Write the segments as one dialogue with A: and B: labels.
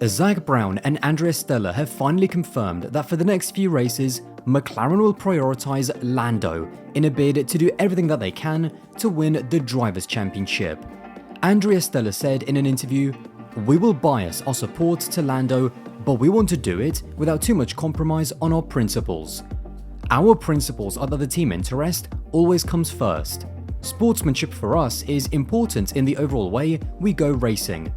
A: Zach Brown and Andrea Stella have finally confirmed that for the next few races, McLaren will prioritise Lando in a bid to do everything that they can to win the Drivers' Championship. Andrea Stella said in an interview, "We will bias our support to Lando, but we want to do it without too much compromise on our principles. Our principles are that the team interest always comes first. Sportsmanship for us is important in the overall way we go racing.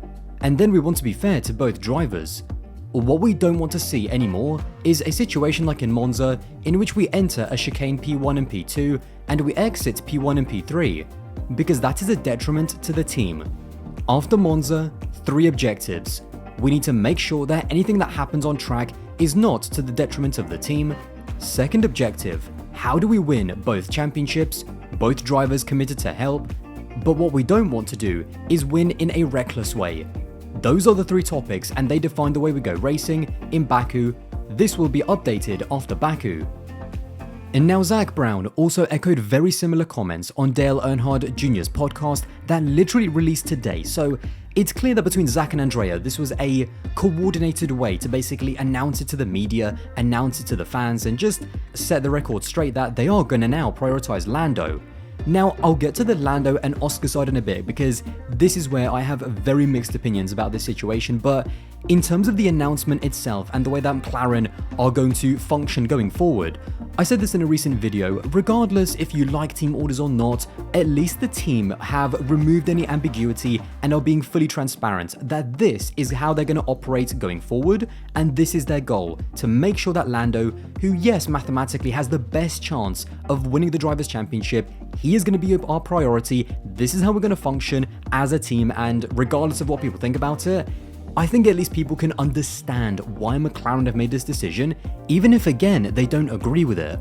A: And then we want to be fair to both drivers. What we don't want to see anymore is a situation like in Monza in which we enter a chicane P1 and P2 and we exit P1 and P3, because that is a detriment to the team. After Monza, 3 objectives. We need to make sure that anything that happens on track is not to the detriment of the team. Second objective, how do we win both championships, both drivers committed to help, but what we don't want to do is win in a reckless way. Those are the 3 topics and they define the way we go racing in Baku. This will be updated after Baku." And now Zach Brown also echoed very similar comments on Dale Earnhardt Jr.'s podcast that literally released today, so it's clear that between Zach and Andrea this was a coordinated way to basically announce it to the media, announce it to the fans, and just set the record straight that they are gonna now prioritize Lando. Now, I'll get to the Lando and Oscar side in a bit because this is where I have very mixed opinions about this situation, but in terms of the announcement itself and the way that McLaren are going to function going forward, I said this in a recent video, regardless if you like team orders or not, at least the team have removed any ambiguity and are being fully transparent that this is how they're going to operate going forward, and this is their goal, to make sure that Lando, who yes mathematically has the best chance of winning the Drivers' Championship, he is going to be our priority, this is how we're going to function as a team, and regardless of what people think about it, I think at least people can understand why McLaren have made this decision, even if again they don't agree with it.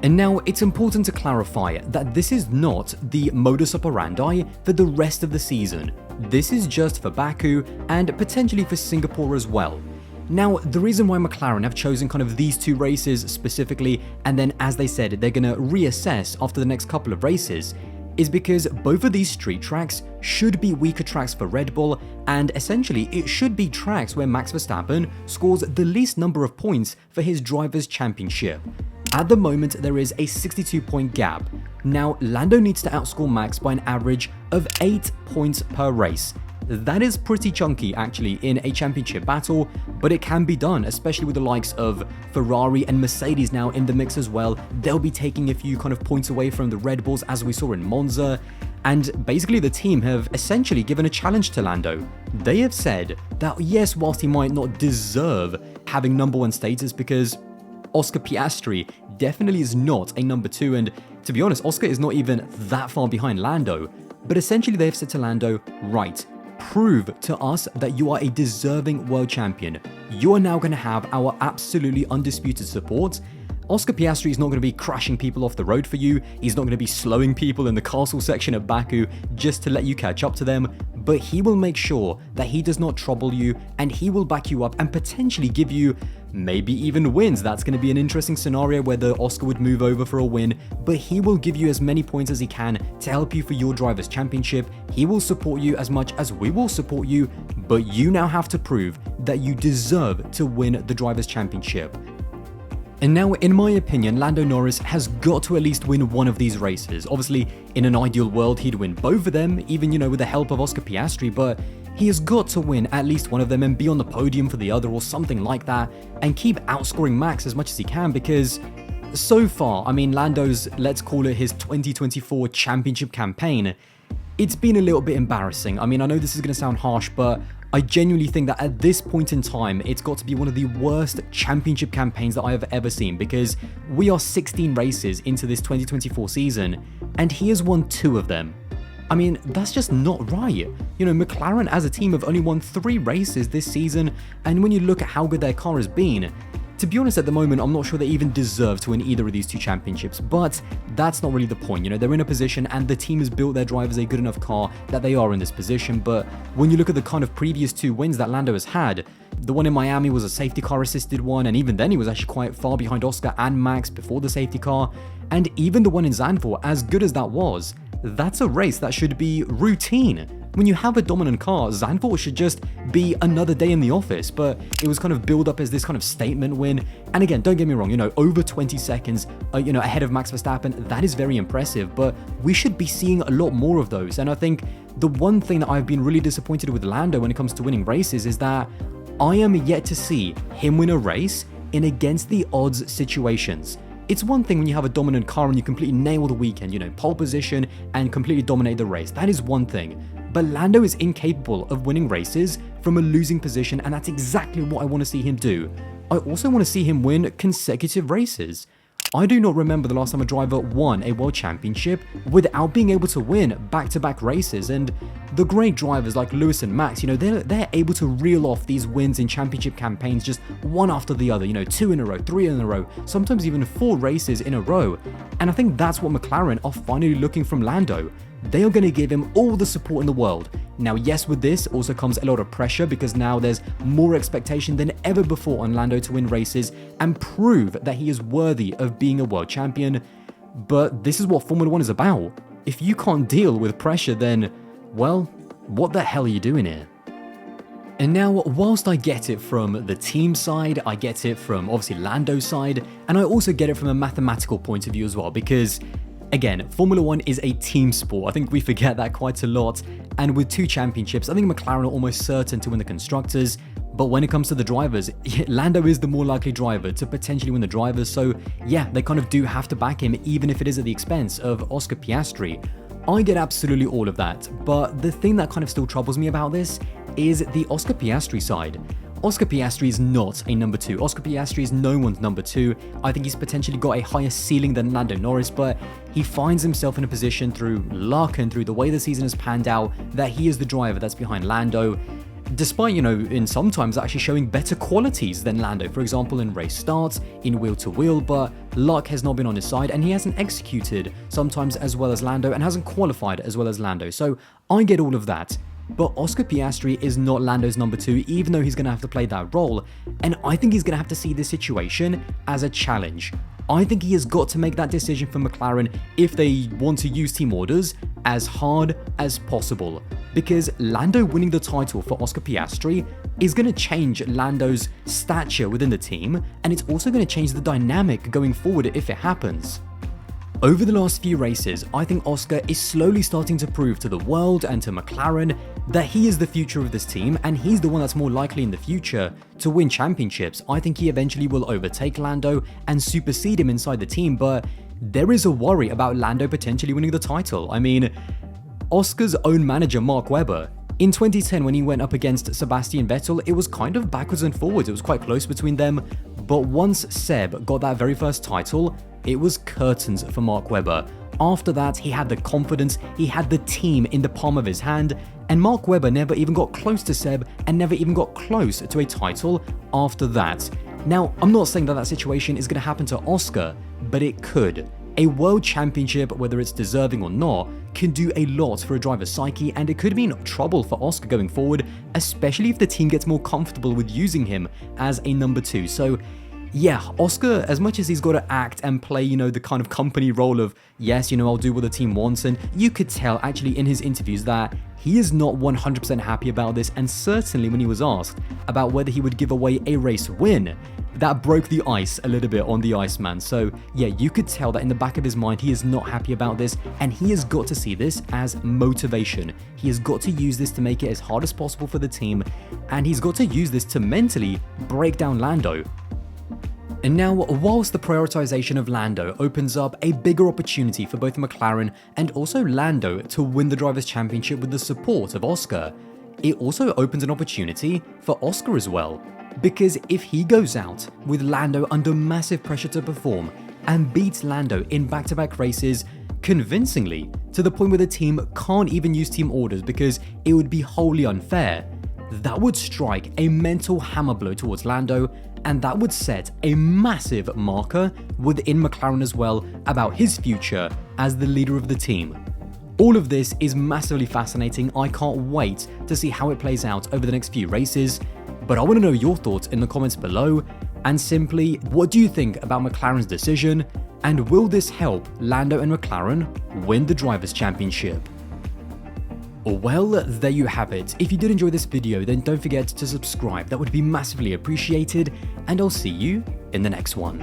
A: And now it's important to clarify that this is not the modus operandi for the rest of the season. This is just for Baku and potentially for Singapore as well. Now, the reason why McLaren have chosen kind of these 2 races specifically, and then as they said, they're gonna reassess after the next couple of races, is because both of these street tracks should be weaker tracks for Red Bull, and essentially it should be tracks where Max Verstappen scores the least number of points for his Drivers' Championship. At the moment, there is a 62-point gap. Now, Lando needs to outscore Max by an average of 8 points per race. That is pretty chunky actually in a championship battle, but it can be done, especially with the likes of Ferrari and Mercedes now in the mix as well. They'll be taking a few kind of points away from the Red Bulls as we saw in Monza. And basically the team have essentially given a challenge to Lando. They have said that yes, whilst he might not deserve having number 1 status because Oscar Piastri definitely is not a number 2, and to be honest, Oscar is not even that far behind Lando, but essentially they've said to Lando, right, prove to us that you are a deserving world champion. You are now going to have our absolutely undisputed support. Oscar Piastri is not going to be crashing people off the road for you. He's not going to be slowing people in the castle section of Baku just to let you catch up to them, but he will make sure that he does not trouble you, and he will back you up and potentially give you maybe even wins. That's going to be an interesting scenario whether Oscar would move over for a win, but he will give you as many points as he can to help you for your Drivers' Championship. He will support you as much as we will support you, but you now have to prove that you deserve to win the Drivers' Championship. And now, in my opinion, Lando Norris has got to at least win one of these races. Obviously, in an ideal world, he'd win both of them, even, with the help of Oscar Piastri, but he has got to win at least one of them and be on the podium for the other or something like that, and keep outscoring Max as much as he can, because so far, Lando's, let's call it his 2024 championship campaign, it's been a little bit embarrassing. I know this is going to sound harsh, but I genuinely think that at this point in time, it's got to be one of the worst championship campaigns that I have ever seen, because we are 16 races into this 2024 season, and he has won 2 of them. That's just not right. McLaren as a team have only won 3 races this season, and when you look at how good their car has been, to be honest, at the moment, I'm not sure they even deserve to win either of these 2 championships, but that's not really the point. They're in a position and the team has built their drivers a good enough car that they are in this position, but when you look at the kind of previous 2 wins that Lando has had, the one in Miami was a safety car assisted one, and even then he was actually quite far behind Oscar and Max before the safety car, and even the one in Zandvoort, as good as that was, that's a race that should be routine. when you have a dominant car, Zandvoort should just be another day in the office, but it was kind of built up as this kind of statement win. And again, don't get me wrong, over 20 seconds, ahead of Max Verstappen, that is very impressive, but we should be seeing a lot more of those. And I think the one thing that I've been really disappointed with Lando when it comes to winning races is that I am yet to see him win a race in against the odds situations. It's one thing when you have a dominant car and you completely nail the weekend, pole position and completely dominate the race. That is one thing. But Lando is incapable of winning races from a losing position, and that's exactly what I want to see him do. I also want to see him win consecutive races. I do not remember the last time a driver won a world championship without being able to win back-to-back races, and the great drivers like Lewis and Max, they're able to reel off these wins in championship campaigns just one after the other, 2 in a row, 3 in a row, sometimes even 4 races in a row. And I think that's what McLaren are finally looking from Lando. They are going to give him all the support in the world. Now, yes, with this also comes a lot of pressure because now there's more expectation than ever before on Lando to win races and prove that he is worthy of being a world champion. But this is what Formula 1 is about. If you can't deal with pressure, then, well, what the hell are you doing here? And now, whilst I get it from the team side, I get it from obviously Lando's side, and I also get it from a mathematical point of view as well, because again, Formula 1 is a team sport. I think we forget that quite a lot. And with 2 championships, I think McLaren are almost certain to win the Constructors. But when it comes to the drivers, Lando is the more likely driver to potentially win the drivers. So yeah, they kind of do have to back him, even if it is at the expense of Oscar Piastri. I get absolutely all of that. But the thing that kind of still troubles me about this is the Oscar Piastri side. Oscar Piastri is not a number 2. Oscar Piastri is no one's number 2. I think he's potentially got a higher ceiling than Lando Norris, but he finds himself in a position through luck and through the way the season has panned out that he is the driver that's behind Lando, despite, in sometimes actually showing better qualities than Lando, for example, in race starts, in wheel-to-wheel, but luck has not been on his side and he hasn't executed sometimes as well as Lando and hasn't qualified as well as Lando. So I get all of that. But Oscar Piastri is not Lando's number 2, even though he's going to have to play that role, and I think he's going to have to see this situation as a challenge. I think he has got to make that decision for McLaren if they want to use team orders as hard as possible, because Lando winning the title for Oscar Piastri is going to change Lando's stature within the team, and it's also going to change the dynamic going forward if it happens. Over the last few races, I think Oscar is slowly starting to prove to the world and to McLaren that he is the future of this team and he's the one that's more likely in the future to win championships. I think he eventually will overtake Lando and supersede him inside the team, but there is a worry about Lando potentially winning the title. I mean, Oscar's own manager, Mark Webber, in 2010 when he went up against Sebastian Vettel, it was kind of backwards and forwards. It was quite close between them, but once Seb got that very first title, it was curtains for Mark Webber. After that, he had the confidence, he had the team in the palm of his hand, and Mark Webber never even got close to Seb and never even got close to a title after that. Now, I'm not saying that that situation is going to happen to Oscar, but it could. A world championship, whether it's deserving or not, can do a lot for a driver's psyche, and it could mean trouble for Oscar going forward, especially if the team gets more comfortable with using him as a number 2. So yeah, Oscar, as much as he's got to act and play, the kind of company role of, yes, I'll do what the team wants, and you could tell actually in his interviews that he is not 100% happy about this, and certainly when he was asked about whether he would give away a race win, that broke the ice a little bit on the Iceman. So yeah, you could tell that in the back of his mind he is not happy about this, and he has got to see this as motivation. He has got to use this to make it as hard as possible for the team, and he's got to use this to mentally break down Lando. And now, whilst the prioritization of Lando opens up a bigger opportunity for both McLaren and also Lando to win the Drivers' Championship with the support of Oscar, it also opens an opportunity for Oscar as well. Because if he goes out with Lando under massive pressure to perform and beats Lando in back-to-back races convincingly to the point where the team can't even use team orders because it would be wholly unfair, that would strike a mental hammer blow towards Lando, and that would set a massive marker within McLaren as well about his future as the leader of the team. All of this is massively fascinating. I can't wait to see how it plays out over the next few races, but I want to know your thoughts in the comments below, and simply, what do you think about McLaren's decision, and will this help Lando and McLaren win the Drivers' Championship? Well, there you have it. If you did enjoy this video, then don't forget to subscribe. That would be massively appreciated, and I'll see you in the next one.